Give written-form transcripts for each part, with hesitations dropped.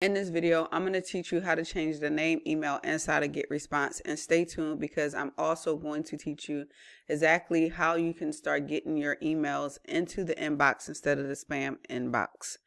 In this video, I'm going to teach you how to change the name email inside of Getresponse, and stay tuned because I'm also going to teach you exactly how you can start getting your emails into the inbox instead of the spam inbox.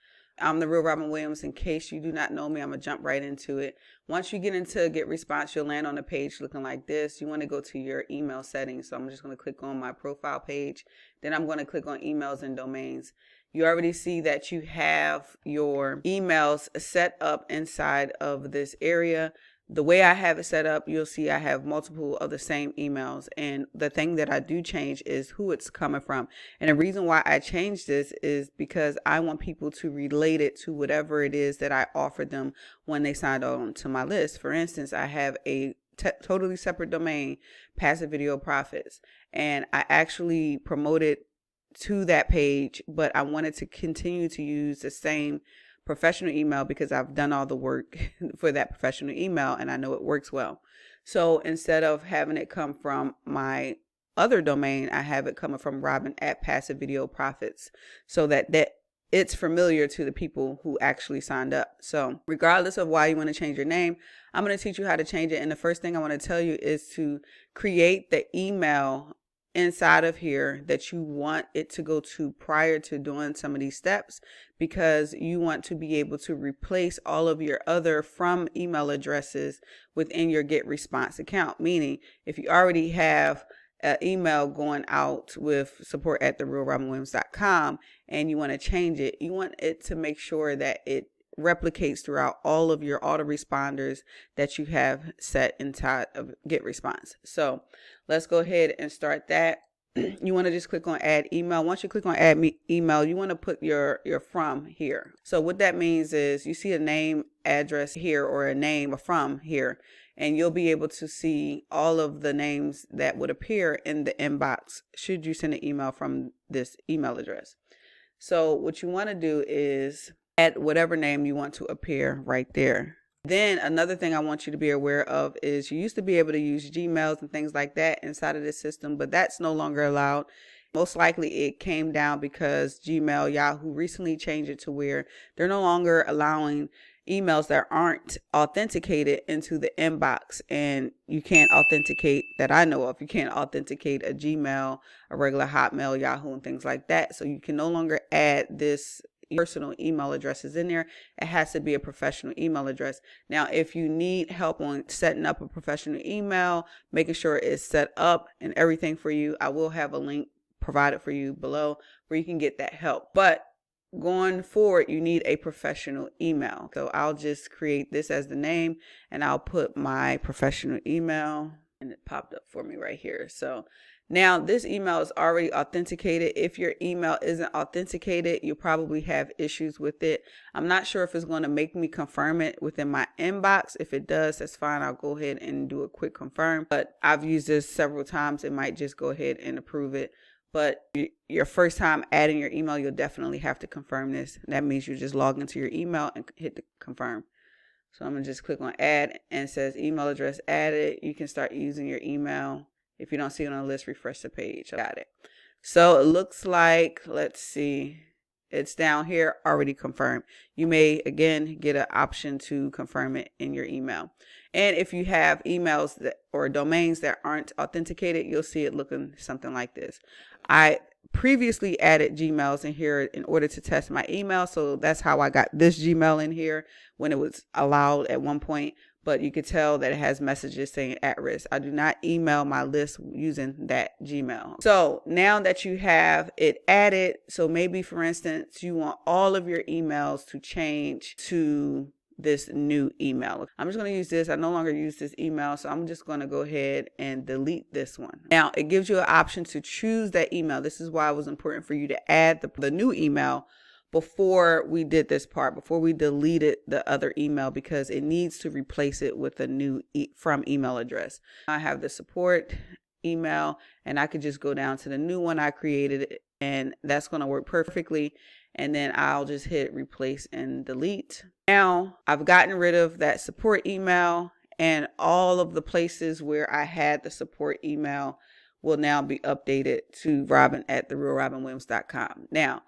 I'm the real Robin Williams. In case you do not know me, I'm going to jump right into it. Once you get into Getresponse, you'll land on a page looking like this. You want to go to your email settings. So I'm just going to click on my profile page. Then I'm going to click on emails and domains. You already see that you have your emails set up inside of this area. The way I have it set up, you'll see I have multiple of the same emails. And the thing that I do change is who it's coming from. And the reason why I changed this is because I want people to relate it to whatever it is that I offered them when they signed on to my list. For instance, I have a totally separate domain, Passive Video Profits. And I actually promoted to that page, but I wanted to continue to use the same professional email because I've done all the work for that professional email and I know it works well. So instead of having it come from my other domain, I have it coming from Robin at Passive Video Profits, so that it's familiar to the people who actually signed up. So regardless of why you want to change your name, I'm going to teach you how to change it. And the first thing I want to tell you is to create the email inside of here that you want it to go to prior to doing some of these steps, because you want to be able to replace all of your other from email addresses within your Getresponse account. Meaning, if you already have an email going out with support@therealrobinwilliams.com and you want to change it, you want it to make sure that it replicates throughout all of your autoresponders that you have set inside of Getresponse. So let's go ahead and start that. You want to just click on add email. Once you click on add email, you want to put your from here. So what that means is you see a name, address here, or a name, a from here, and you'll be able to see all of the names that would appear in the inbox should you send an email from this email address. So what you want to do is add whatever name you want to appear right there. Then another thing I want you to be aware of is you used to be able to use Gmails and things like that inside of this system, but that's no longer allowed. Most likely it came down because Gmail, Yahoo recently changed it to where they're no longer allowing emails that aren't authenticated into the inbox. And you can't authenticate, that I know of, you can't authenticate a Gmail, a regular Hotmail, Yahoo, and things like that. So you can no longer add this personal email addresses in there. It has to be a professional email address. Now, if you need help on setting up a professional email, making sure it's set up and everything for you, I will have a link provided for you below where you can get that help. But going forward, you need a professional email. So I'll just create this as the name and I'll put my professional email, and it popped up for me right here. So now this email is already authenticated. If your email isn't authenticated, you probably have issues with it. I'm not sure if it's going to make me confirm it within my inbox. If it does, that's fine. I'll go ahead and do a quick confirm. But I've used this several times. It might just go ahead and approve it. But your first time adding your email, you'll definitely have to confirm this. That means you just log into your email and hit the confirm. So I'm going to just click on add, and it says email address added. You can start using your email. If you don't see it on the list, refresh the page. Got it. So it looks like, let's see, it's down here, already confirmed. You may, again, get an option to confirm it in your email. And if you have emails that, or domains that aren't authenticated, you'll see it looking something like this. I previously added Gmails in here in order to test my email. So that's how I got this Gmail in here when it was allowed at one point. But you could tell that it has messages saying at risk. I do not email my list using that Gmail. So now that you have it added, so maybe for instance, you want all of your emails to change to this new email. I'm just going to use this. I no longer use this email, so I'm just going to go ahead and delete this one. Now it gives you an option to choose that email. This is why it was important for you to add the new email before we did this part, before we deleted the other email, because it needs to replace it with a new from email address. I have the support email, and I could just go down to the new one I created, and that's going to work perfectly. And then I'll just hit replace and delete. Now I've gotten rid of that support email, and all of the places where I had the support email will now be updated to Robin@therealrobinwilliams.com. Now,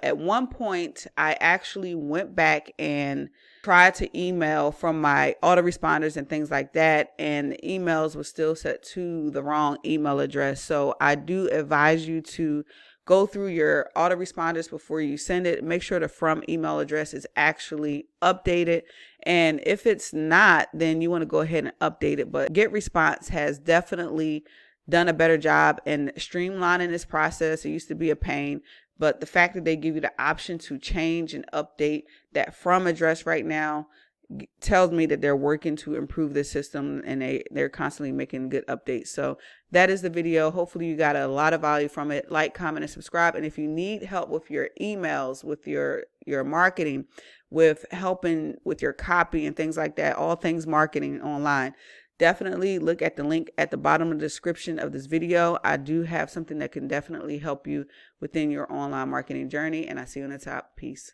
At one point, I actually went back and tried to email from my autoresponders and things like that, and the emails were still set to the wrong email address. So I do advise you to go through your autoresponders before you send it. Make sure the from email address is actually updated. And if it's not, then you want to go ahead and update it. But Getresponse has definitely done a better job in streamlining this process. It used to be a pain, but the fact that they give you the option to change and update that from address right now tells me that they're working to improve the system, and they're constantly making good updates. So that is the video. Hopefully you got a lot of value from it. Like, comment, and subscribe. And if you need help with your emails, with your marketing, with helping with your copy and things like that, all things marketing online, definitely look at the link at the bottom of the description of this video. I do have something that can definitely help you within your online marketing journey, and I see you on the top. Peace.